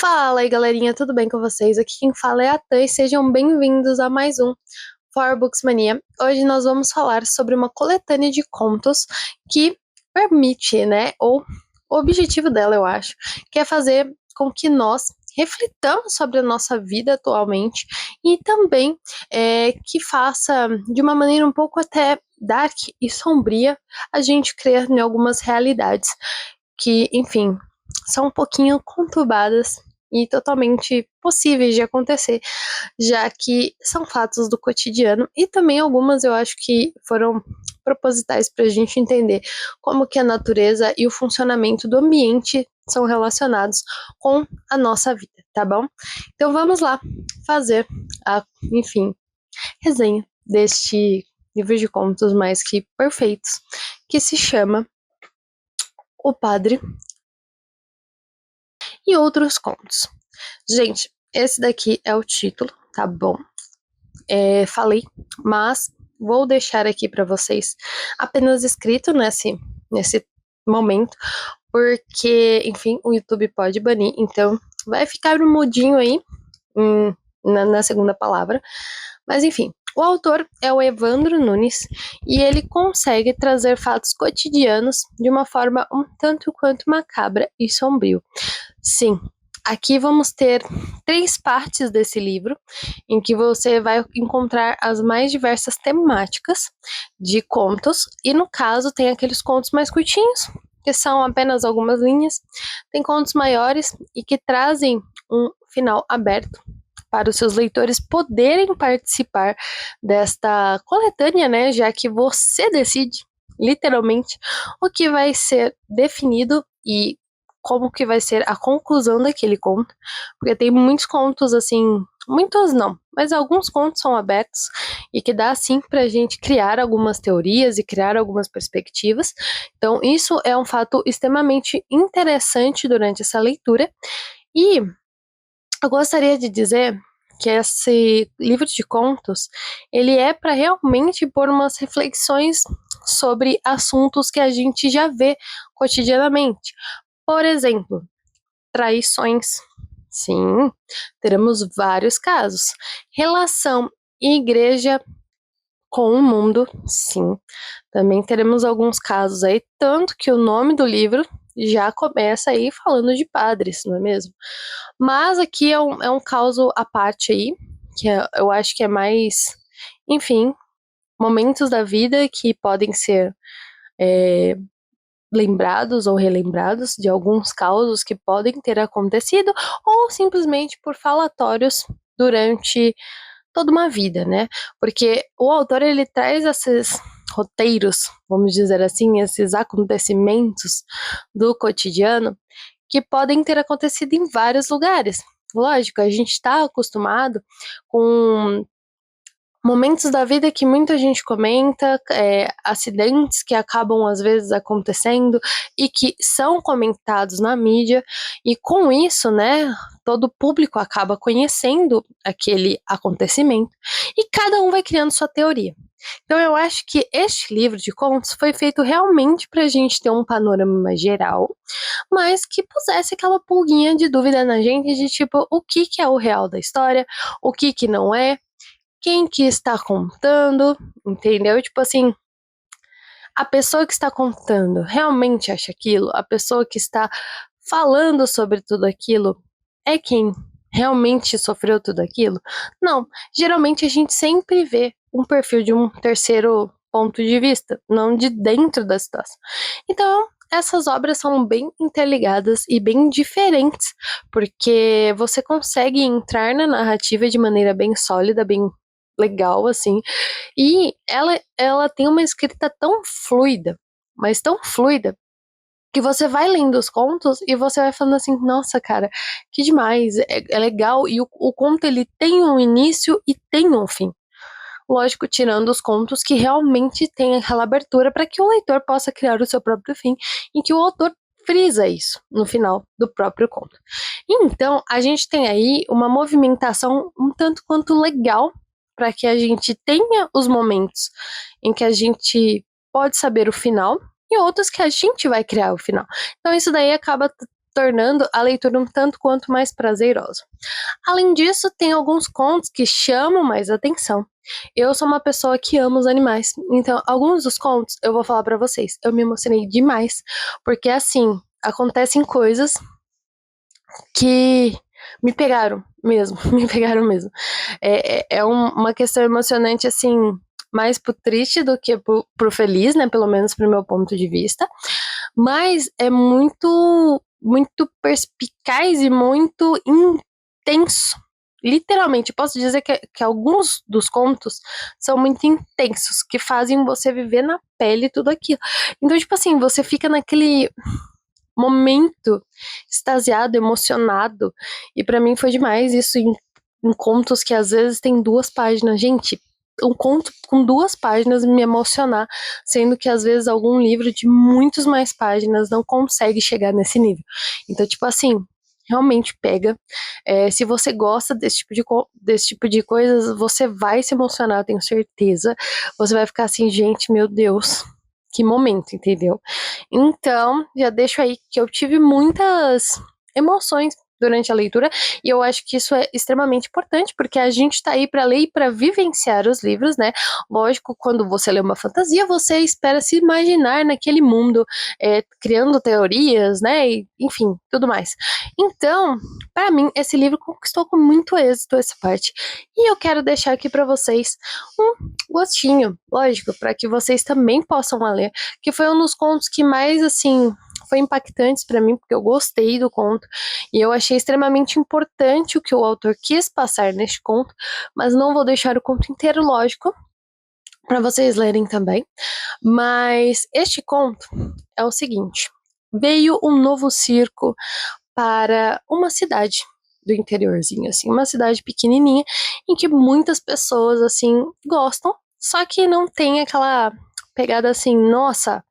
Fala aí, galerinha, tudo bem com vocês? Aqui quem fala é a Tan e sejam bem-vindos a mais um For Books Mania. Hoje nós vamos falar sobre uma coletânea de contos que permite, né, ou o objetivo dela, eu acho, que é fazer com que nós reflitamos sobre a nossa vida atualmente e também que faça de uma maneira um pouco até dark e sombria a gente crer em algumas realidades que, enfim, são um pouquinho conturbadas e totalmente possíveis de acontecer, já que são fatos do cotidiano e também algumas eu acho que foram propositais para a gente entender como que a natureza e o funcionamento do ambiente são relacionados com a nossa vida, tá bom? Então vamos lá fazer a, enfim, resenha deste livro de contos mais que perfeitos, que se chama O Padre e Outros Contos. Gente, esse daqui é o título, tá bom? Falei, mas vou deixar aqui para vocês apenas escrito nesse momento, porque, enfim, o YouTube pode banir, então vai ficar um mudinho aí na segunda palavra, mas enfim. O autor é o Evandro Nunes e ele consegue trazer fatos cotidianos de uma forma um tanto quanto macabra e sombrio. Sim, aqui vamos ter 3 partes desse livro, em que você vai encontrar as mais diversas temáticas de contos, e no caso tem aqueles contos mais curtinhos, que são apenas algumas linhas, tem contos maiores e que trazem um final aberto para os seus leitores poderem participar desta coletânea, né? Já que você decide, literalmente, o que vai ser definido e como que vai ser a conclusão daquele conto, porque tem muitos contos assim, muitos não, mas alguns contos são abertos e que dá sim pra gente criar algumas teorias e criar algumas perspectivas. Então, isso é um fato extremamente interessante durante essa leitura. E eu gostaria de dizer que esse livro de contos, ele é para realmente pôr umas reflexões sobre assuntos que a gente já vê cotidianamente. Por exemplo, traições. Sim, teremos vários casos. Relação igreja com o mundo. Sim, também teremos alguns casos aí, tanto que o nome do livro já começa aí falando de padres, não é mesmo? Mas aqui é um caso à parte aí, que eu acho que é mais, enfim, momentos da vida que podem ser lembrados ou relembrados de alguns causos que podem ter acontecido, ou simplesmente por falatórios durante toda uma vida, né? Porque o autor ele traz esses roteiros, vamos dizer assim, esses acontecimentos do cotidiano que podem ter acontecido em vários lugares. Lógico, a gente está acostumado com momentos da vida que muita gente comenta, acidentes que acabam às vezes acontecendo e que são comentados na mídia, e com isso, né, todo o público acaba conhecendo aquele acontecimento e cada um vai criando sua teoria. Então eu acho que este livro de contos foi feito realmente para a gente ter um panorama mais geral, mas que pusesse aquela pulguinha de dúvida na gente de tipo, o que que é o real da história, o que não é, quem que está contando, entendeu? Tipo assim, a pessoa que está contando realmente acha aquilo? A pessoa que está falando sobre tudo aquilo é quem realmente sofreu tudo aquilo? Não, geralmente a gente sempre vê um perfil de um terceiro ponto de vista, não de dentro da situação. Então, essas obras são bem interligadas e bem diferentes, porque você consegue entrar na narrativa de maneira bem sólida, bem legal, assim, e ela tem uma escrita tão fluida, mas tão fluida, que você vai lendo os contos e você vai falando assim, nossa, cara, que demais, é legal, e o conto ele tem um início e tem um fim. Lógico, tirando os contos que realmente tem aquela abertura para que o leitor possa criar o seu próprio fim, em que o autor frisa isso no final do próprio conto. Então, a gente tem aí uma movimentação um tanto quanto legal para que a gente tenha os momentos em que a gente pode saber o final e outros que a gente vai criar o final. Então, isso daí acaba tornando a leitura um tanto quanto mais prazerosa. Além disso, tem alguns contos que chamam mais atenção. Eu sou uma pessoa que ama os animais, então alguns dos contos eu vou falar pra vocês. Eu me emocionei demais, porque assim, acontecem coisas que me pegaram mesmo, me pegaram mesmo. Uma questão emocionante, assim, mais pro triste do que pro feliz, né? Pelo menos pro meu ponto de vista. Mas é muito perspicaz e muito intenso. Literalmente, posso dizer que alguns dos contos são muito intensos, que fazem você viver na pele tudo aquilo. Então, tipo assim, você fica naquele momento extasiado, emocionado. E pra mim foi demais isso em contos que às vezes tem 2 páginas. Gente, um conto com 2 páginas me emocionar, sendo que às vezes algum livro de muitos mais páginas não consegue chegar nesse nível. Então, tipo assim, realmente pega. Se você gosta desse tipo de coisas, você vai se emocionar, eu tenho certeza. Você vai ficar assim, gente, meu Deus, que momento, entendeu? Então, já deixo aí que eu tive muitas emoções durante a leitura, e eu acho que isso é extremamente importante, porque a gente tá aí para ler e para vivenciar os livros, né? Lógico, quando você lê uma fantasia, você espera se imaginar naquele mundo, criando teorias, né? E, enfim, tudo mais. Então, para mim, esse livro conquistou com muito êxito essa parte. E eu quero deixar aqui para vocês um gostinho, lógico, para que vocês também possam ler, que foi um dos contos que mais, assim, foi impactantes para mim, porque eu gostei do conto e eu achei extremamente importante o que o autor quis passar neste conto, mas não vou deixar o conto inteiro, lógico, para vocês lerem também. Mas este conto é o seguinte: veio um novo circo para uma cidade do interiorzinho, assim, uma cidade pequenininha em que muitas pessoas, assim, gostam, só que não tem aquela pegada assim, nossa,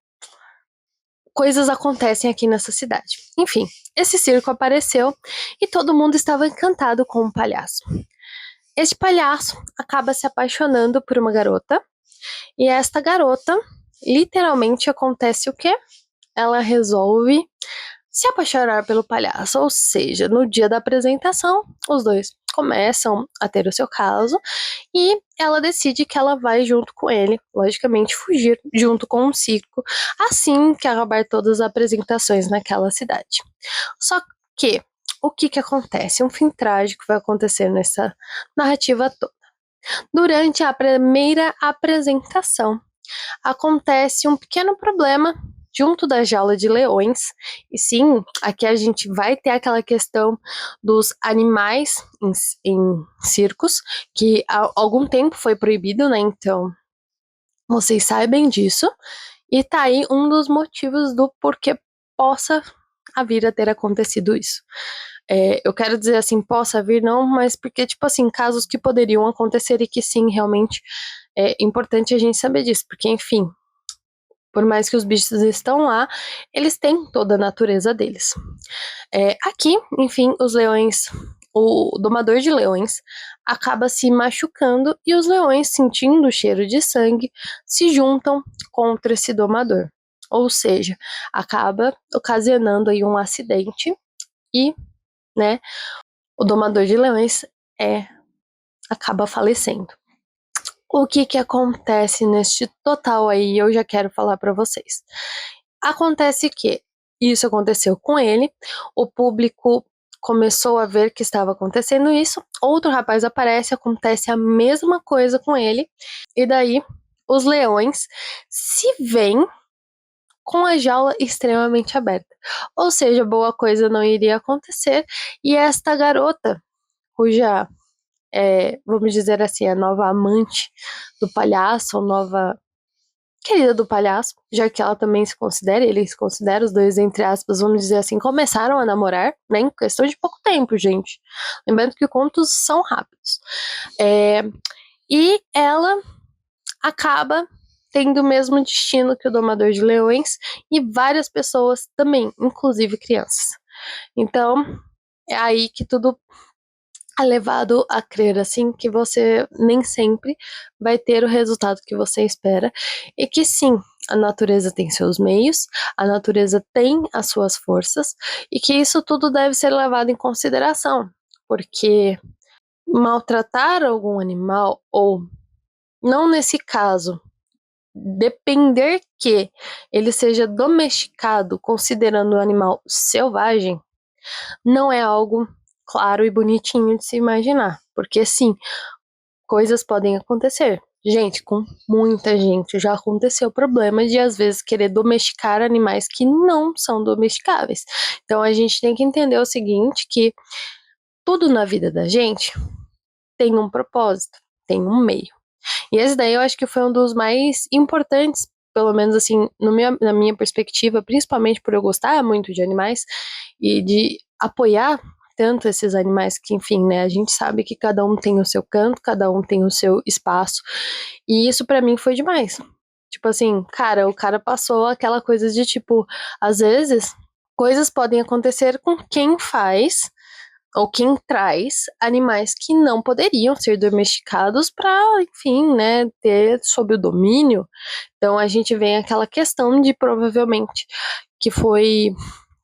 coisas acontecem aqui nessa cidade. Enfim, esse circo apareceu e todo mundo estava encantado com o palhaço. Este palhaço acaba se apaixonando por uma garota e esta garota, literalmente acontece o quê? Ela resolve se apaixonar pelo palhaço, ou seja, no dia da apresentação, os dois começam a ter o seu caso e ela decide que ela vai junto com ele, logicamente fugir junto com um circo, assim que acabar todas as apresentações naquela cidade. Só que o que acontece? Um fim trágico vai acontecer nessa narrativa toda. Durante a primeira apresentação, acontece um pequeno problema junto da jaula de leões. E sim, aqui a gente vai ter aquela questão dos animais em circos, que há algum tempo foi proibido, né? Então, vocês sabem disso. E tá aí um dos motivos do porquê possa a vir a ter acontecido isso. Eu quero dizer assim, possa vir, não, mas porque, tipo assim, casos que poderiam acontecer e que sim, realmente é importante a gente saber disso, porque, enfim, por mais que os bichos estão lá, eles têm toda a natureza deles. Aqui, enfim, os leões, o domador de leões acaba se machucando e os leões, sentindo o cheiro de sangue, se juntam contra esse domador. Ou seja, acaba ocasionando aí um acidente e, né, o domador de leões acaba falecendo. O que acontece neste total aí, eu já quero falar para vocês. Acontece que isso aconteceu com ele, o público começou a ver que estava acontecendo isso, outro rapaz aparece, acontece a mesma coisa com ele, e daí os leões se veem com a jaula extremamente aberta. Ou seja, boa coisa não iria acontecer, e esta garota, cuja vamos dizer assim, a nova amante do palhaço, a nova querida do palhaço, já que ela também se considera, ele se considera, os dois, entre aspas, vamos dizer assim, começaram a namorar, né, em questão de pouco tempo, gente. Lembrando que contos são rápidos. E ela acaba tendo o mesmo destino que o Domador de Leões e várias pessoas também, inclusive crianças. Então, é aí que tudo é levado a crer assim que você nem sempre vai ter o resultado que você espera e que sim, a natureza tem seus meios, a natureza tem as suas forças, e que isso tudo deve ser levado em consideração, porque maltratar algum animal, ou não nesse caso, depender que ele seja domesticado considerando o animal selvagem, não é algo claro e bonitinho de se imaginar, porque sim, coisas podem acontecer. Gente, com muita gente já aconteceu problema de às vezes querer domesticar animais que não são domesticáveis. Então a gente tem que entender o seguinte, que tudo na vida da gente tem um propósito, tem um meio. E esse daí eu acho que foi um dos mais importantes, pelo menos assim, no na minha perspectiva, principalmente por eu gostar muito de animais e de apoiar tanto esses animais que, enfim, né, a gente sabe que cada um tem o seu canto, cada um tem o seu espaço, e isso pra mim foi demais. Tipo assim, cara, o cara passou aquela coisa de tipo, às vezes, coisas podem acontecer com quem faz ou quem traz animais que não poderiam ser domesticados para, enfim, né, ter sob o domínio. Então a gente vem aquela questão de provavelmente que foi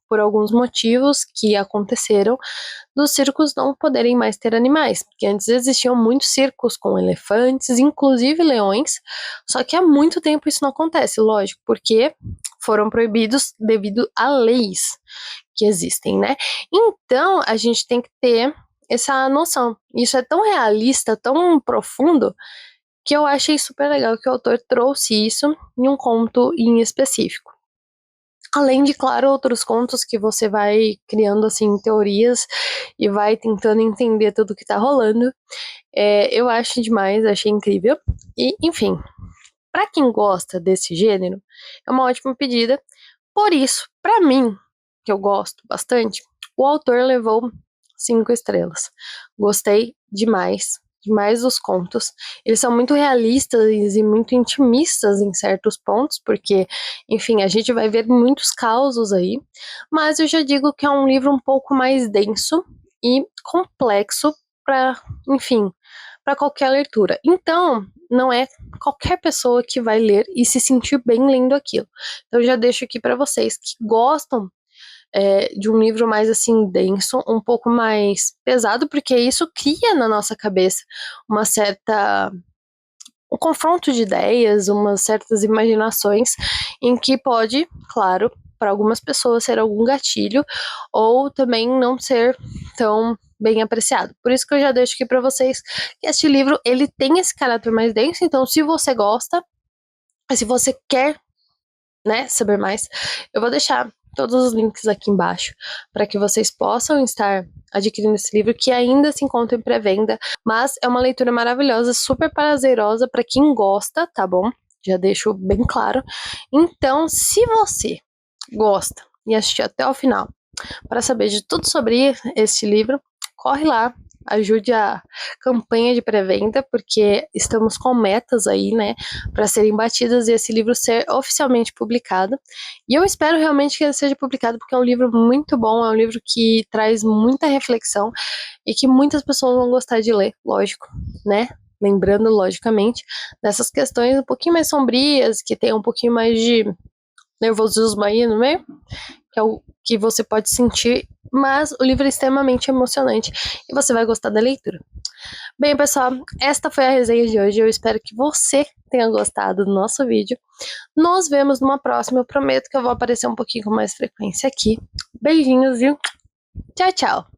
por alguns motivos que aconteceram dos circos não poderem mais ter animais, porque antes existiam muitos circos com elefantes, inclusive leões, só que há muito tempo isso não acontece, lógico, porque foram proibidos devido a leis que existem, né? Então a gente tem que ter essa noção. Isso é tão realista, tão profundo, que eu achei super legal que o autor trouxe isso em um conto em específico. Além de, claro, outros contos que você vai criando, assim, teorias e vai tentando entender tudo que tá rolando. Eu acho demais, achei incrível. E, enfim, pra quem gosta desse gênero, é uma ótima pedida. Por isso, pra mim, que eu gosto bastante, o autor levou 5 estrelas. Gostei demais, demais dos contos. Eles são muito realistas e muito intimistas em certos pontos, porque, enfim, a gente vai ver muitos causos aí, mas eu já digo que é um livro um pouco mais denso e complexo para, enfim, para qualquer leitura. Então, não é qualquer pessoa que vai ler e se sentir bem lendo aquilo. Então, eu já deixo aqui para vocês que gostam de um livro mais assim denso, um pouco mais pesado, porque isso cria na nossa cabeça uma certa um confronto de ideias, umas certas imaginações em que pode, claro, para algumas pessoas ser algum gatilho ou também não ser tão bem apreciado. Por isso que eu já deixo aqui para vocês que este livro ele tem esse caráter mais denso, então se você gosta, se você quer, né, saber mais, eu vou deixar todos os links aqui embaixo para que vocês possam estar adquirindo esse livro que ainda se encontra em pré-venda, mas é uma leitura maravilhosa, super prazerosa para quem gosta, tá bom? Já deixo bem claro. Então, se você gosta e assistir até o final para saber de tudo sobre este livro, corre lá, ajude a campanha de pré-venda, porque estamos com metas aí, né, para serem batidas e esse livro ser oficialmente publicado. E eu espero realmente que ele seja publicado, porque é um livro muito bom, é um livro que traz muita reflexão e que muitas pessoas vão gostar de ler, lógico, né? Lembrando, logicamente, dessas questões um pouquinho mais sombrias, que tem um pouquinho mais de nervosismo aí no meio, que é o que você pode sentir, mas o livro é extremamente emocionante e você vai gostar da leitura. Bem, pessoal, esta foi a resenha de hoje. Eu espero que você tenha gostado do nosso vídeo. Nos vemos numa próxima. Eu prometo que eu vou aparecer um pouquinho com mais frequência aqui. Beijinhos e tchau, tchau!